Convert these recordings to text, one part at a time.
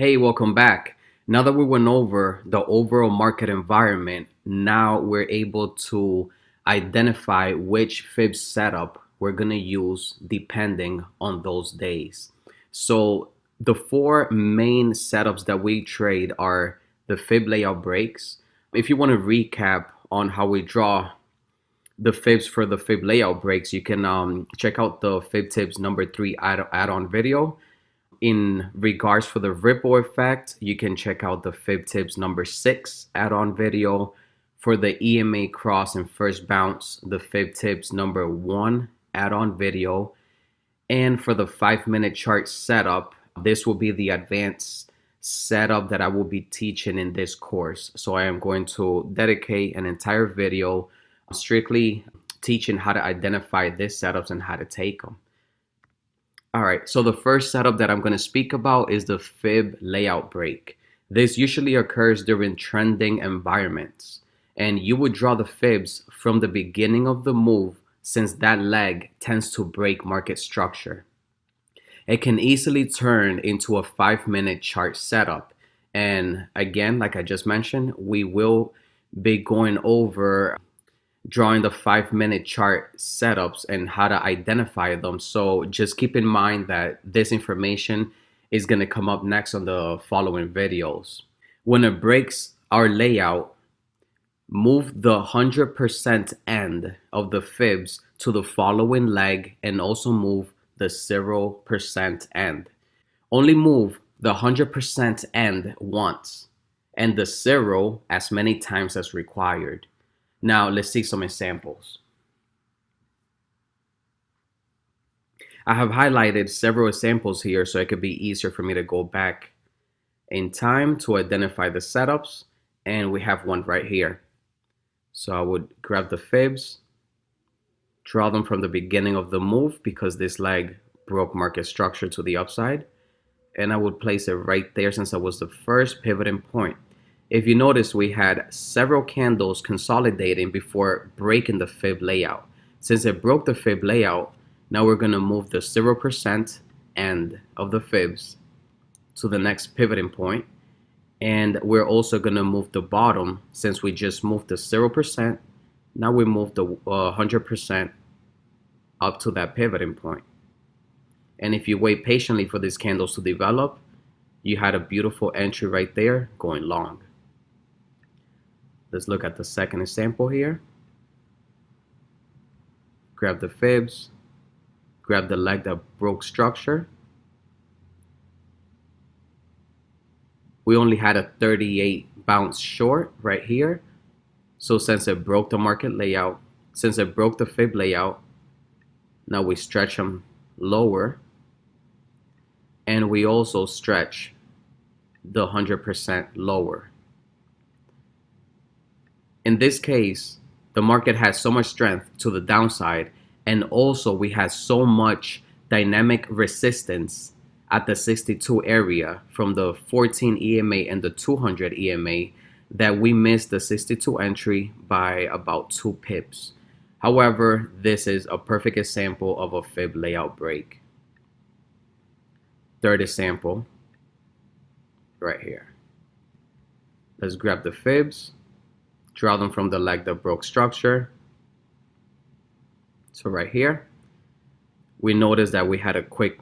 Hey, welcome back. Now that we went over the overall market environment, now we're able to identify which fib setup we're going to use depending on those days. So, the four main setups that we trade are the fib layout breaks. If you want to recap on how we draw the fibs for the fib layout breaks, you can check out the fib tips number 3 add-on video. In regards for the ripple effect, you can check out the Fib Tips number 6 add-on video. For the EMA cross and first bounce, the Fib Tips number 1 add-on video. And for the 5-minute chart setup, this will be the advanced setup that I will be teaching in this course. So I am going to dedicate an entire video strictly teaching how to identify these setups and how to take them. All right, so the first setup that I'm going to speak about is the fib layout break. This usually occurs during trending environments, and you would draw the fibs from the beginning of the move since that leg tends to break market structure. It can easily turn into a 5-minute chart setup. And again, like I just mentioned, we will be going over drawing the 5-minute chart setups and how to identify them. So just keep in mind that this information is going to come up next on the following videos. When it breaks our layout, move the 100% end of the fibs to the following leg and also move the 0% end. Only move the 100% end once and the 0 as many times as required. Now, let's see some examples. I have highlighted several examples here so it could be easier for me to go back in time to identify the setups. And we have one right here. So I would grab the fibs, draw them from the beginning of the move because this leg broke market structure to the upside. And I would place it right there since that was the first pivoting point. If you notice, we had several candles consolidating before breaking the fib layout. Since it broke the fib layout, now we're going to move the 0% end of the fibs to the next pivoting point. And we're also going to move the bottom since we just moved the 0%. Now we move the 100% up to that pivoting point. And if you wait patiently for these candles to develop, you had a beautiful entry right there going long. Let's look at the second example here. Grab the fibs, grab the leg that broke structure. We only had a 38 bounce short right here. So since it broke the market layout, since it broke the fib layout, now we stretch them lower. And we also stretch the 100% lower. In this case, the market has so much strength to the downside, and also we had so much dynamic resistance at the 62 area from the 14 EMA and the 200 EMA that we missed the 62 entry by about 2 pips. However, this is a perfect example of a fib layout break. Third example, right here. Let's grab the fibs, draw them from the leg that broke structure. So right here, we noticed that we had a quick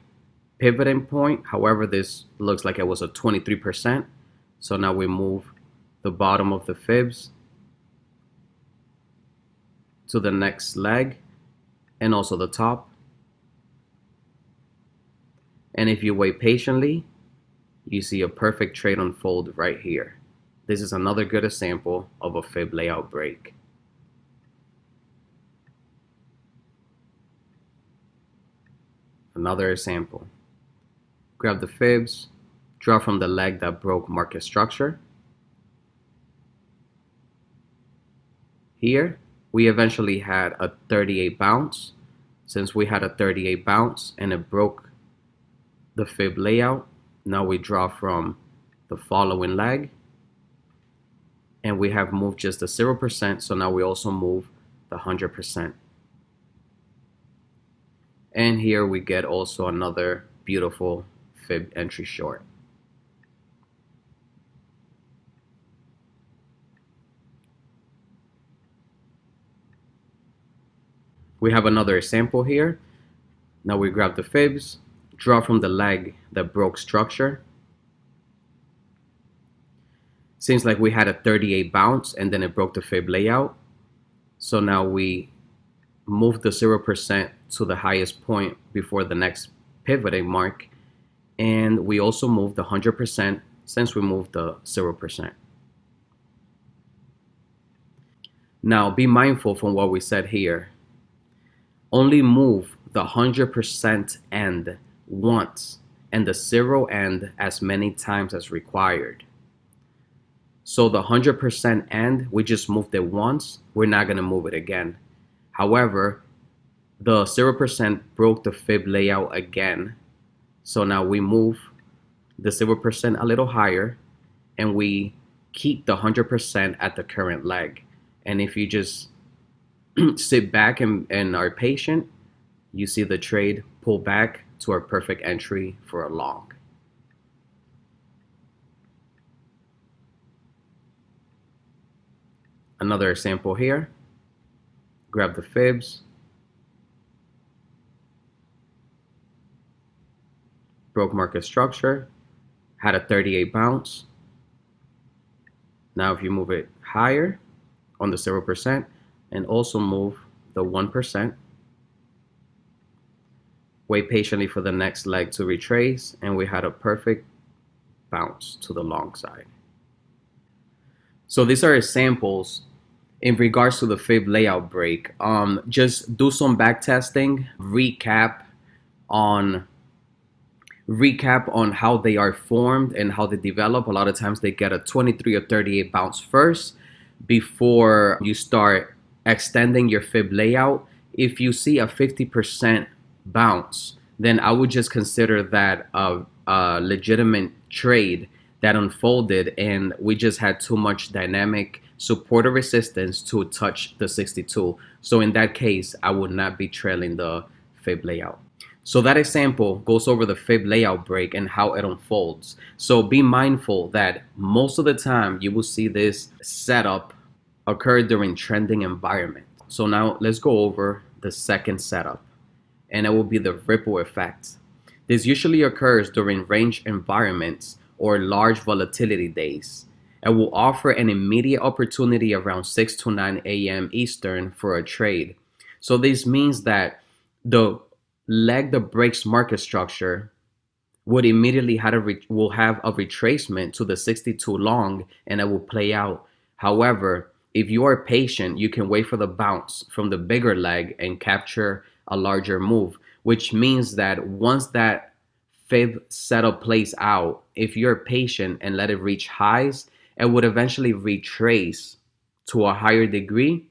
pivoting point. However, this looks like it was a 23%. So now we move the bottom of the fibs to the next leg and also the top. And if you wait patiently, you see a perfect trade unfold right here. This is another good example of a fib layout break. Another example. Grab the fibs, draw from the leg that broke market structure. Here, we eventually had a 38 bounce. Since we had a 38 bounce and it broke the fib layout, now we draw from the following leg. And we have moved just the 0%, so now we also move the 100%. And here we get also another beautiful fib entry short. We have another example here. Now we grab the fibs, draw from the leg that broke structure. Seems like we had a 38 bounce and then it broke the fib layout. So now we move the 0% to the highest point before the next pivoting mark. And we also moved the 100% since we moved the 0%. Now be mindful from what we said here. Only move the 100% end once and the 0 end as many times as required. So the 100% end, we just moved it once, we're not going to move it again. However, the 0% broke the fib layout again. So now we move the 0% a little higher and we keep the 100% at the current leg. And if you just sit back and are patient, you see the trade pull back to our perfect entry for a long. Another example here. Grab the fibs, broke market structure, had a 38 bounce. Now if you move it higher on the 0% and also move the 1%, wait patiently for the next leg to retrace, and we had a perfect bounce to the long side. So these are examples in regards to the fib layout break. Just do some back testing, recap on how they are formed and how they develop. A lot of times they get a 23 or 38 bounce first before you start extending your fib layout. If you see a 50% bounce, then I would just consider that a legitimate trade that unfolded, and we just had too much dynamic support or resistance to touch the 62. So in that case, I would not be trailing the fib layout. So that example goes over the fib layout break and how it unfolds. So be mindful that most of the time you will see this setup occur during trending environment. So now let's go over the second setup, and it will be the ripple effect. This usually occurs during range environments or large volatility days. It will offer an immediate opportunity around 6 to 9 a.m. Eastern for a trade. So this means that the leg that breaks market structure would immediately will have a retracement to the 62 long, and it will play out. However, if you are patient, you can wait for the bounce from the bigger leg and capture a larger move, which means that once that fib setup plays out, if you're patient and let it reach highs, it would eventually retrace to a higher degree,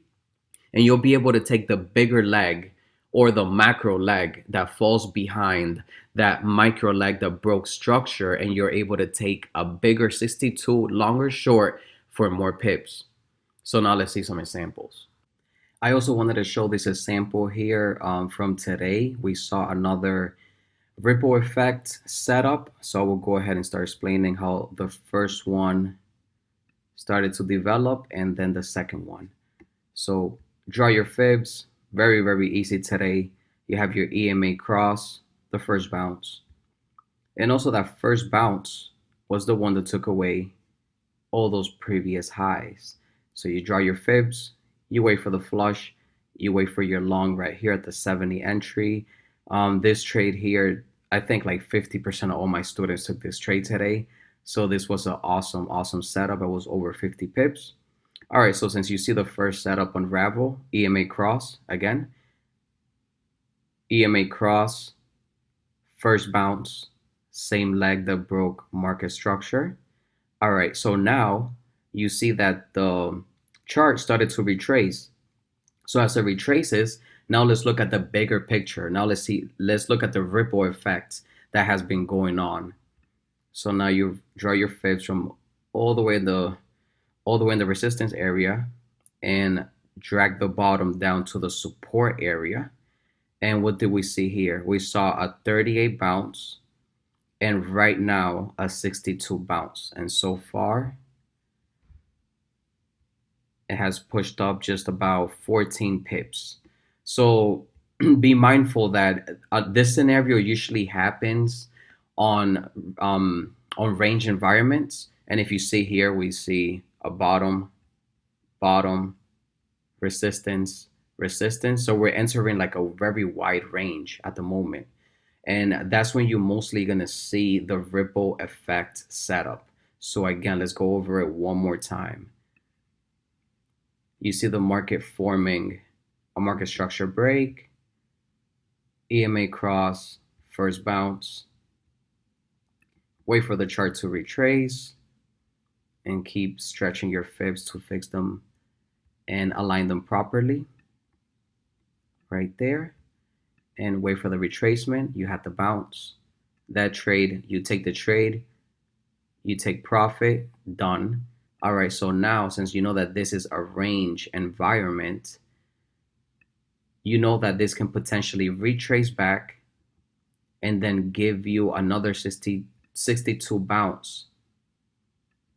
and you'll be able to take the bigger leg or the macro leg that falls behind that micro leg that broke structure, and you're able to take a bigger 62 longer short for more pips. So now let's see some examples. I also wanted to show this example here from today. We saw another ripple effect setup. So I will go ahead and start explaining how the first one started to develop and then the second one. So draw your fibs. Very, very easy today. You have your EMA cross, the first bounce. And also that first bounce was the one that took away all those previous highs. So you draw your fibs, you wait for the flush, you wait for your long right here at the 70 entry. This trade here, I think like 50% of all my students took this trade today. So this was an awesome setup. It was over 50 pips. All right, so since you see the first setup unravel, EMA cross again, EMA cross, first bounce, same leg that broke market structure. All right, so now you see that the chart started to retrace. So as it retraces, now let's look at the bigger picture. Now let's look at the ripple effect that has been going on. So now you draw your fibs from all the way in the resistance area and drag the bottom down to the support area. And what did we see here? We saw a 38 bounce and right now a 62 bounce. And so far, it has pushed up just about 14 pips. So be mindful that this scenario usually happens on range environments. And if you see here, we see a bottom, bottom, resistance, resistance. So we're entering like a very wide range at the moment. And that's when you're mostly going to see the ripple effect setup. So again, let's go over it one more time. You see the market forming a market structure break, EMA cross, first bounce, wait for the chart to retrace, and keep stretching your fibs to fix them and align them properly right there, and wait for the retracement. You have to bounce that trade. You take the trade, you take profit, done. All right, so now since you know that this is a range environment, you know that this can potentially retrace back and then give you another 62 bounce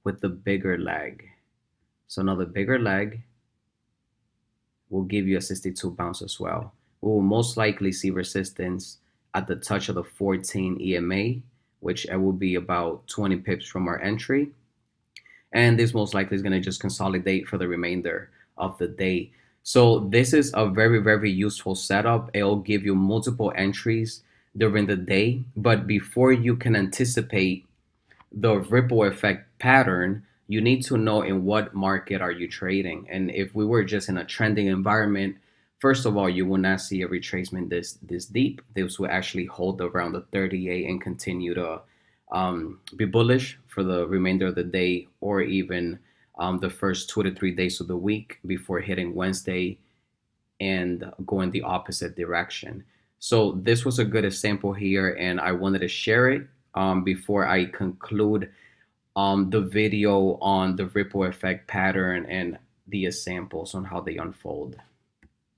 with the bigger leg. So another bigger leg will give you a 62 bounce as well. We will most likely see resistance at the touch of the 14 EMA, which will be about 20 pips from our entry. And this most likely is going to just consolidate for the remainder of the day. So this is a very, very useful setup. It'll give you multiple entries during the day, but before you can anticipate the ripple effect pattern, you need to know in what market are you trading. And if we were just in a trending environment, first of all, you will not see a retracement this deep. This will actually hold around the 38 and continue to be bullish for the remainder of the day, or even the first 2 to 3 days of the week before hitting Wednesday and going the opposite direction. So this was a good example here, and I wanted to share it before I conclude the video on the ripple effect pattern and the examples on how they unfold.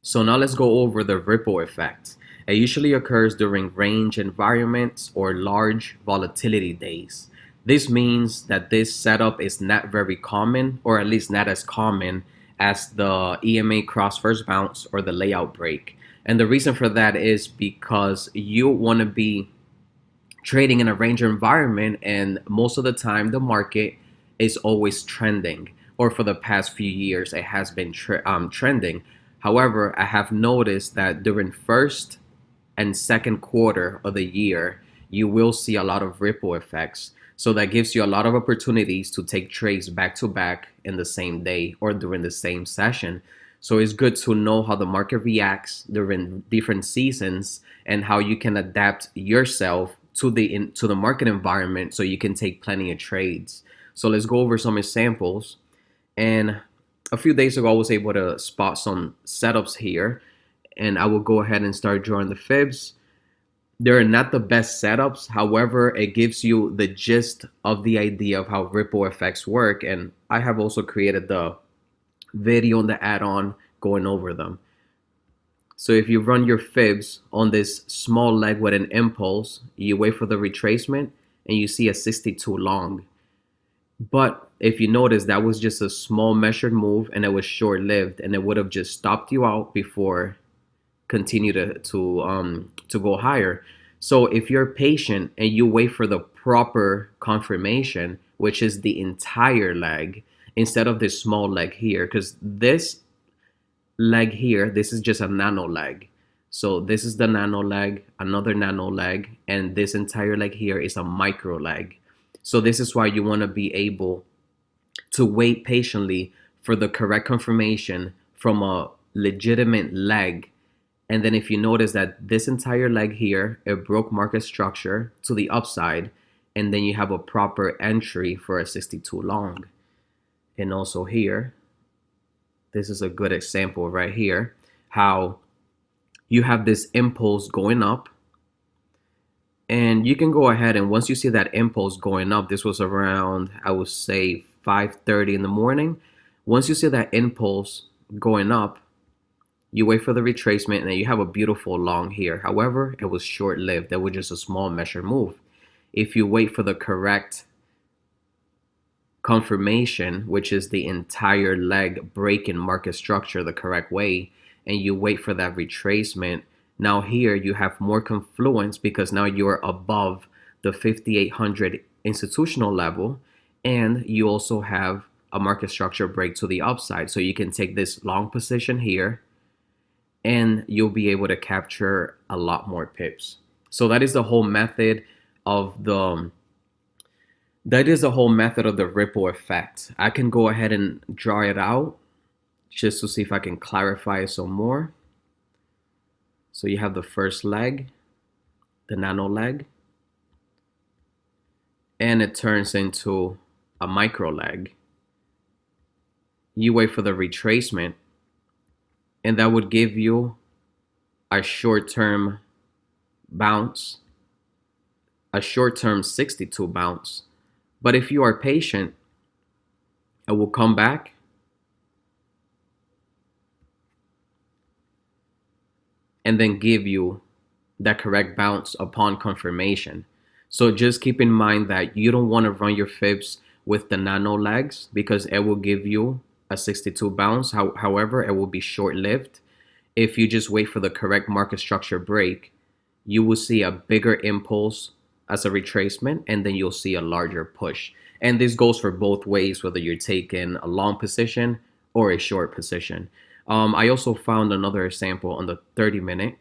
So now let's go over the ripple effect. It usually occurs during range environments or large volatility days. This means that this setup is not very common, or at least not as common as the EMA cross first bounce or the layout break. And the reason for that is because you want to be trading in a range environment, and most of the time the market is always trending, or for the past few years it has been trending. However, I have noticed that during first and second quarter of the year, you will see a lot of ripple effects. So that gives you a lot of opportunities to take trades back to back in the same day or during the same session. So it's good to know how the market reacts during different seasons and how you can adapt yourself to the market environment so you can take plenty of trades. So let's go over some examples. And a few days ago, I was able to spot some setups here, and I will go ahead and start drawing the fibs. They're not the best setups. However, it gives you the gist of the idea of how ripple effects work. And I have also created the video on the add-on going over them. So if you run your fibs on this small leg with an impulse, you wait for the retracement and you see a 62 long. But if you notice, that was just a small measured move and it was short-lived, and it would have just stopped you out before continue to go higher. So if you're patient and you wait for the proper confirmation, which is the entire leg instead of this small leg here, because this leg here, this is just a nano leg. So this is the nano leg, another nano leg, and this entire leg here is a micro leg. So this is why you want to be able to wait patiently for the correct confirmation from a legitimate leg. And then if you notice that this entire leg here, it broke market structure to the upside, and then you have a proper entry for a 62 long. And also here, this is a good example right here, how you have this impulse going up, and you can go ahead and once you see that impulse going up, this was around, I would say 5:30 in the morning. Once you see that impulse going up, you wait for the retracement and then you have a beautiful long here. However, it was short-lived. That was just a small measure move. If you wait for the correct confirmation, which is the entire leg breaking market structure the correct way, and you wait for that retracement, now here you have more confluence because now you're above the 5,800 institutional level, and you also have a market structure break to the upside. So you can take this long position here and you'll be able to capture a lot more pips. So that is the whole method of the ripple effect. I can go ahead and draw it out just to see if I can clarify it some more. So you have the first leg, the nano leg, and it turns into a micro leg. You wait for the retracement, and that would give you a short-term bounce, a short-term 62 bounce. But if you are patient, it will come back and then give you that correct bounce upon confirmation. So just keep in mind that you don't want to run your fibs with the nano legs because it will give you a 62 bounce. However, it will be short-lived. If you just wait for the correct market structure break, you will see a bigger impulse as a retracement, and then you'll see a larger push. And this goes for both ways, whether you're taking a long position or a short position. I also found another example on the 30-minute,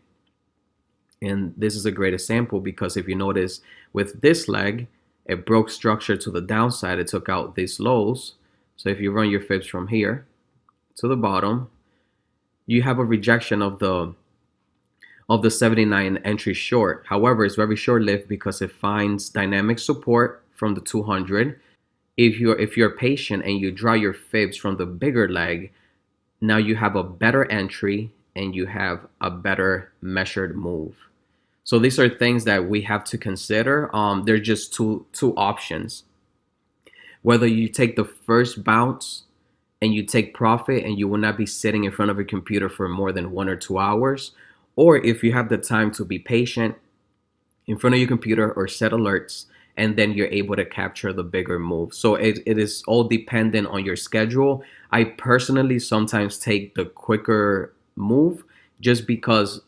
and this is a great example because if you notice with this leg, it broke structure to the downside. It took out these lows. So if you run your fibs from here to the bottom, you have a rejection of the 79 entry short. However, it's very short-lived because it finds dynamic support from the 200. If you're patient and you draw your fibs from the bigger leg, now you have a better entry and you have a better measured move. So these are things that we have to consider. There's just two options. Whether you take the first bounce and you take profit and you will not be sitting in front of a computer for more than 1 or 2 hours, or if you have the time to be patient in front of your computer or set alerts, and then you're able to capture the bigger move. So it is all dependent on your schedule. I personally sometimes take the quicker move just because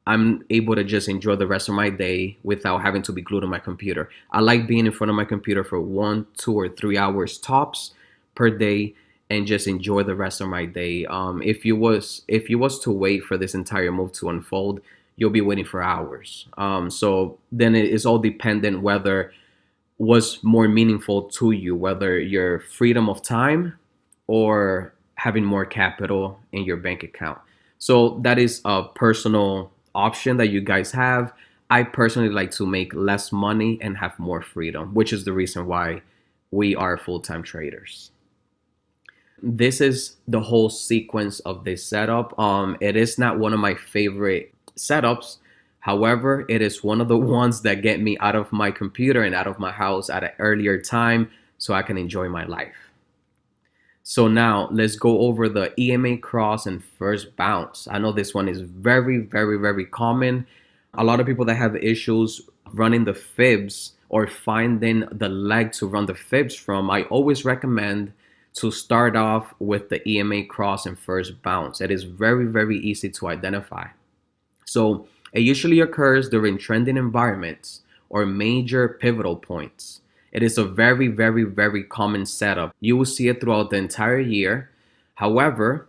I'm able to just enjoy the rest of my day without having to be glued to my computer. I like being in front of my computer for 1, 2, or 3 hours tops per day and just enjoy the rest of my day. If you was to wait for this entire move to unfold, you'll be waiting for hours. So then it is all dependent whether what's more meaningful to you, whether your freedom of time or having more capital in your bank account. So that is a personal option that you guys have. I personally like to make less money and have more freedom, which is the reason why we are full-time traders. This is the whole sequence of this setup. It is not one of my favorite setups. However, it is one of the ones that get me out of my computer and out of my house at an earlier time so I can enjoy my life. So now let's go over the EMA cross and first bounce. I know this one is very, very, very common. A lot of people that have issues running the fibs or finding the leg to run the fibs from, I always recommend to start off with the EMA cross and first bounce. It is very, very easy to identify. So it usually occurs during trending environments or major pivotal points. It is a very, very, very common setup. You will see it throughout the entire year. However,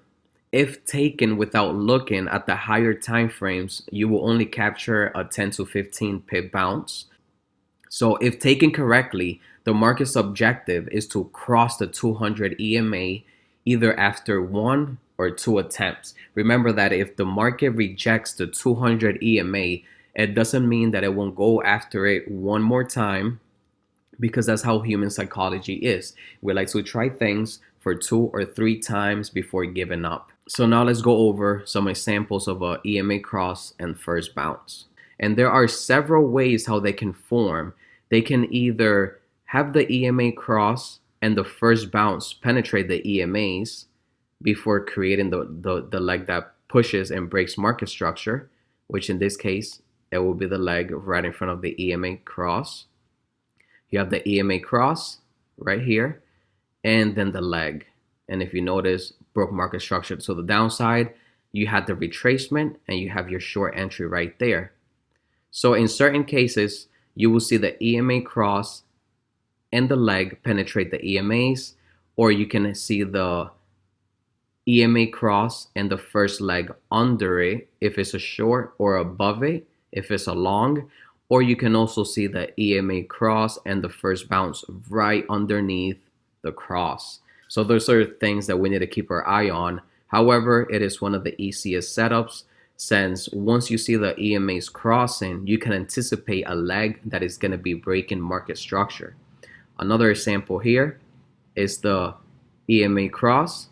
if taken without looking at the higher time frames, you will only capture a 10 to 15 pip bounce. So if taken correctly, the market's objective is to cross the 200 EMA either after 1 or 2 attempts. Remember that if the market rejects the 200 EMA, it doesn't mean that it won't go after it one more time, because that's how human psychology is. We like to try things for 2 or 3 times before giving up. So now let's go over some examples of a EMA cross and first bounce. And there are several ways how they can form. They can either have the EMA cross and the first bounce penetrate the EMAs before creating the leg that pushes and breaks market structure, which in this case, it will be the leg right in front of the EMA cross. You have the EMA cross right here, and then the leg. And if you notice, broke market structure to the downside, you had the retracement, and you have your short entry right there. So in certain cases, you will see the EMA cross and the leg penetrate the EMAs, or you can see the EMA cross and the first leg under it if it's a short, or above it if it's a long, or you can also see the EMA cross and the first bounce right underneath the cross. So those are things that we need to keep our eye on. However, it is one of the easiest setups, since once you see the EMAs crossing, you can anticipate a leg that is going to be breaking market structure. Another example here is the EMA cross,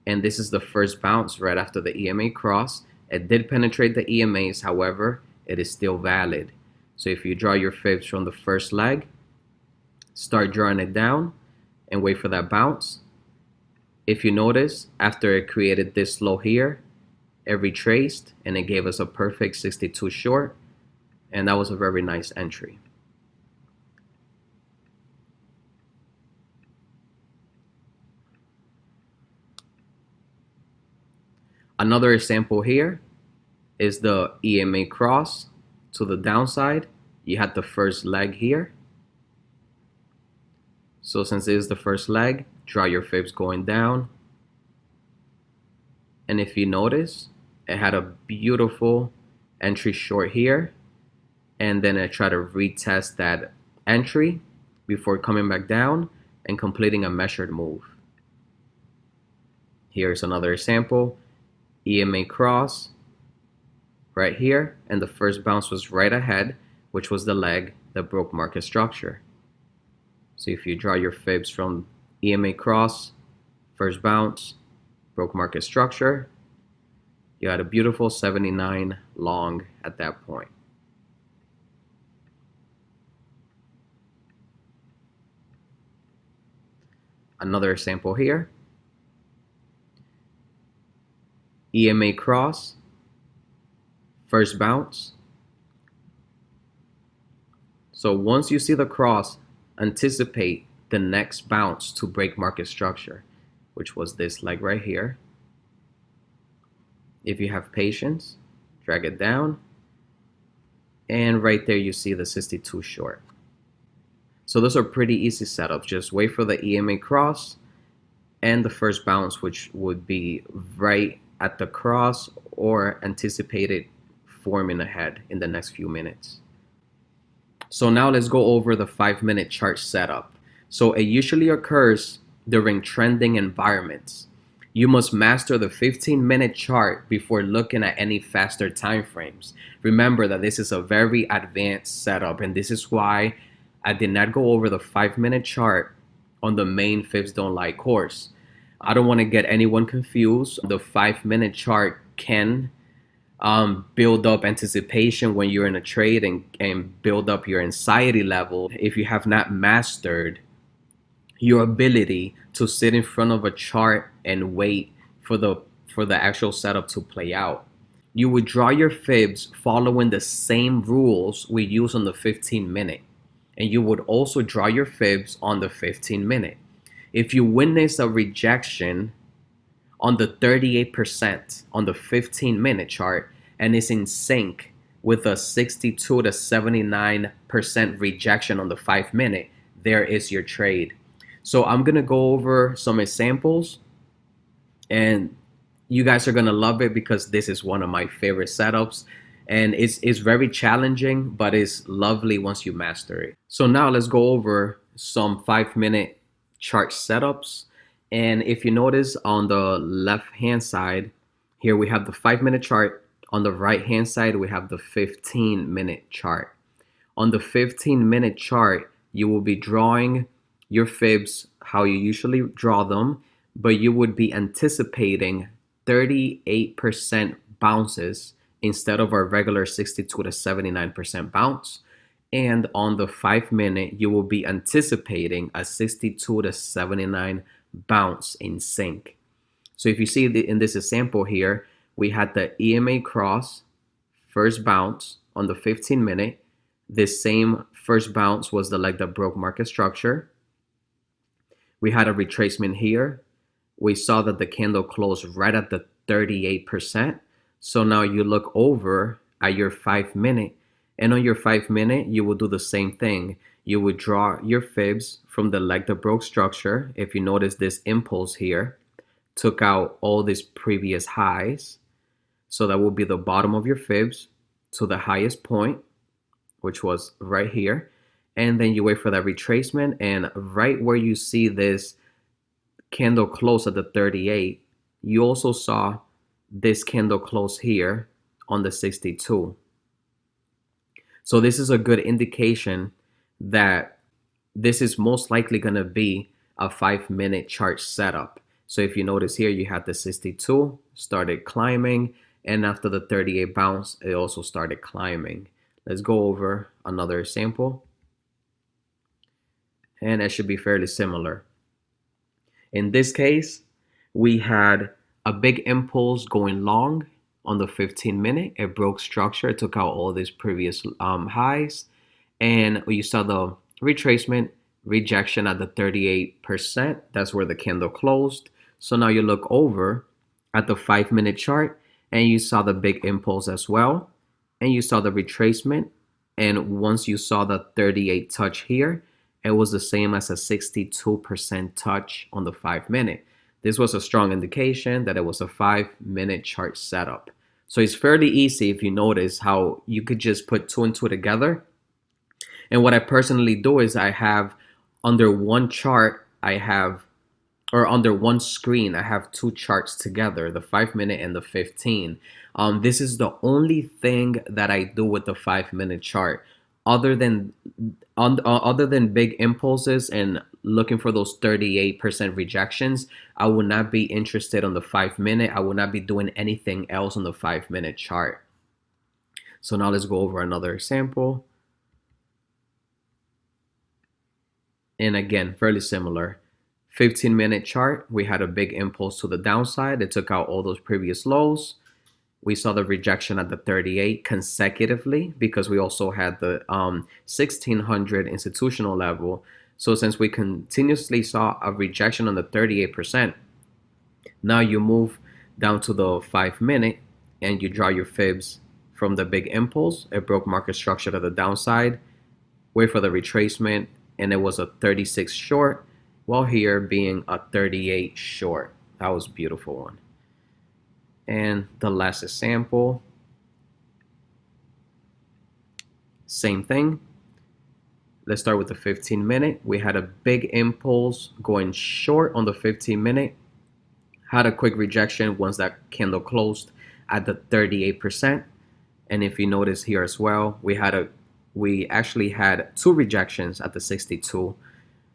and this is the first bounce right after the EMA cross. It did penetrate the EMAs, however, it is still valid. So if you draw your fibs from the first leg, start drawing it down and wait for that bounce. If you notice, after it created this low here, it retraced and it gave us a perfect 62 short, and that was a very nice entry. Another example here is the EMA cross to the downside. You had the first leg here. So since it is the first leg, draw your fibs going down. And if you notice, it had a beautiful entry short here. And then I try to retest that entry before coming back down and completing a measured move. Here's another example. EMA cross right here, and the first bounce was right ahead, which was the leg that broke market structure. So if you draw your fibs from EMA cross, first bounce, broke market structure, you had a beautiful 79 long at that point. Another example here. EMA cross, first bounce. So once you see the cross, anticipate the next bounce to break market structure, which was this leg right here. If you have patience, drag it down, and right there you see the 62 short. So those are pretty easy setups. Just wait for the EMA cross and the first bounce, which would be right at the cross or anticipated forming ahead in the next few minutes. So now let's go over the 5-minute chart setup. So it usually occurs during trending environments. You must master the 15-minute chart before looking at any faster time frames. Remember that this is a very advanced setup, and this is why I did not go over the 5-minute chart on the main Fibs Don't Lie course. I don't want to get anyone confused. The 5-minute chart can build up anticipation when you're in a trade, and build up your anxiety level if you have not mastered your ability to sit in front of a chart and wait for the actual setup to play out. You would draw your fibs following the same rules we use on the 15-minute, and you would also draw your fibs on the 15-minute. If you witness a rejection on the 38% on the 15-minute chart and is in sync with a 62 to 79% rejection on the 5-minute, there is your trade. So I'm gonna go over some examples, and you guys are gonna love it because this is one of my favorite setups, and it's very challenging, but it's lovely once you master it. So now let's go over some 5-minute chart setups. And if you notice on the left hand side here, we have the 5-minute chart. On the right hand side, we have the 15-minute chart. On the 15-minute chart, you will be drawing your fibs how you usually draw them, but you would be anticipating 38% bounces instead of our regular 62 to 79% bounce. And on the 5-minute, you will be anticipating a 62 to 79 bounce in sync. So if you see in this example here, we had the EMA cross, first bounce on the 15-minute. This same first bounce was the leg that broke market structure. We had a retracement here. We saw that the candle closed right at the 38%. So now you look over at your 5 minute, and on your 5 minute, you will do the same thing. You would draw your fibs from the leg that broke structure. If you notice this impulse here, took out all these previous highs. So that will be the bottom of your fibs to the highest point, which was right here. And then you wait for that retracement, and right where you see this candle close at the 38, you also saw this candle close here on the 62. So this is a good indication that this is most likely going to be a 5 minute chart setup. So if you notice here, you had the 62 started climbing, and after the 38 bounce, it also started climbing. Let's go over another sample, and it should be fairly similar. In this case, we had a big impulse going long on the 15 minute. It broke structure, it took out all these previous highs, and you saw the retracement, rejection at the 38%. That's where the candle closed. So now you look over at the 5 minute chart, and you saw the big impulse as well, and you saw the retracement. And once you saw the 38 touch here, it was the same as a 62% touch on the 5 minute. This was a strong indication that it was a 5 minute chart setup. So it's fairly easy if you notice how you could just put two and two together. And what I personally do is I have under one chart, under one screen, I have two charts together, the 5 minute and the 15. This is the only thing that I do with the 5 minute chart. Other than big impulses and looking for those 38% rejections, I would not be interested on the 5 minute. I would not be doing anything else on the 5 minute chart. So now let's go over another example. And again, fairly similar. 15 minute chart, we had a big impulse to the downside. It took out all those previous lows. We saw the rejection at the 38 consecutively because we also had the 1600 institutional level. So since we continuously saw a rejection on the 38%, now you move down to the 5 minute and you draw your fibs from the big impulse. It broke market structure to the downside, wait for the retracement, and it was a 36 short, while here being a 38 short. That was a beautiful one. And the last example, same thing. Let's start with the 15 minute. We had a big impulse going short on the 15 minute, had a quick rejection once that candle closed at the 38%. And if you notice here as well, we actually had two rejections at the 62.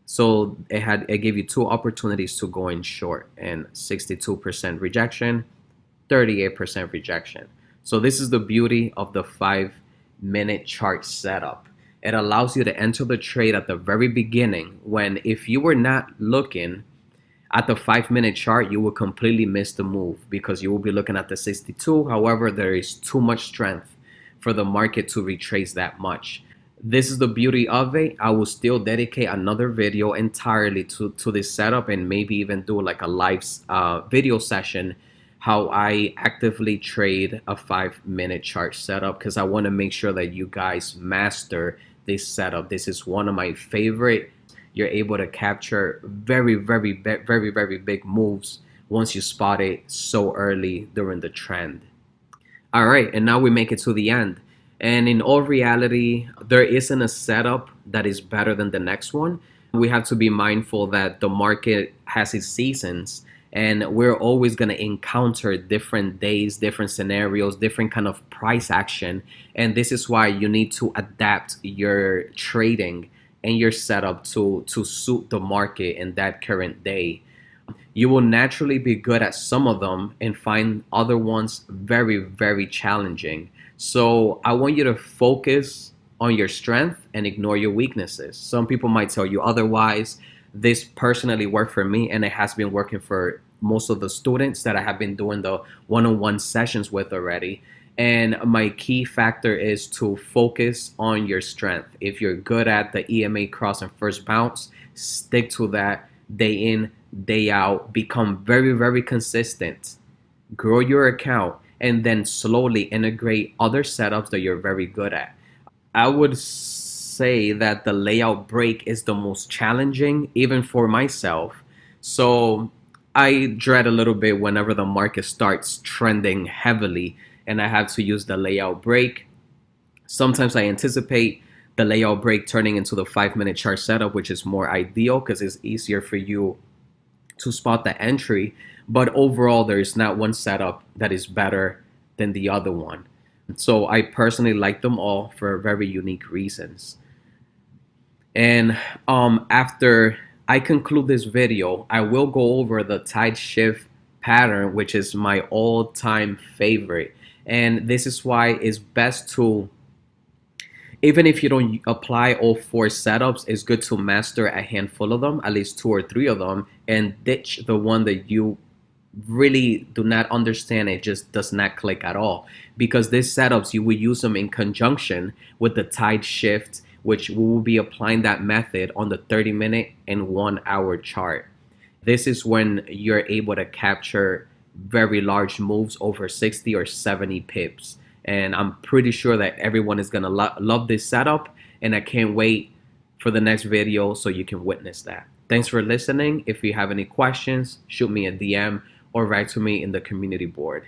So it gave you two opportunities to go in short, and 62% rejection, 38% rejection. So this is the beauty of the 5 minute chart setup. It allows you to enter the trade at the very beginning, when if you were not looking at the 5 minute chart, you will completely miss the move because you will be looking at the 62. However, there is too much strength for the market to retrace that much. This is the beauty of it. I will still dedicate another video entirely to this setup, and maybe even do like a live video session how I actively trade a 5 minute chart setup, because I want to make sure that you guys master this setup. This is one of my favorite. You're able to capture very big moves once you spot it so early during the trend. All right, and now we make it to the end. And in all reality, there isn't a setup that is better than the next one. We have to be mindful that the market has its seasons, and we're always going to encounter different days, different scenarios, different kind of price action. And this is why you need to adapt your trading and your setup to suit the market in that current day. You will naturally be good at some of them and find other ones very challenging. So I want you to focus on your strength and ignore your weaknesses. Some people might tell you otherwise. This personally worked for me, and it has been working for most of the students that I have been doing the one-on-one sessions with already. And my key factor is to focus on your strength. If you're good at the EMA cross and first bounce, stick to that day in, day out. Become very consistent. grow your account, and then slowly integrate other setups that you're very good at. I would say that the layout break is the most challenging, even for myself. So I dread a little bit whenever the market starts trending heavily and I have to use the layout break. Sometimes I anticipate the layout break turning into the 5 minute chart setup, which is more ideal because it's easier for you to spot the entry. But overall, there is not one setup that is better than the other one. So I personally like them all for very unique reasons. And after I conclude this video, I will go over the tide shift pattern, which is my all-time favorite. And this is why it's best to, even if you don't apply all four setups, it's good to master a handful of them, at least two or three of them, and ditch the one that you really do not understand. It just does not click at all, because these setups, you will use them in conjunction with the tide shift, which we will be applying that method on the 30-minute and 1 hour chart. This is when you're able to capture very large moves over 60 or 70 pips. And I'm pretty sure that everyone is going to love this setup. And I can't wait for the next video so you can witness that. Thanks for listening. If you have any questions, shoot me a DM or write to me in the community board.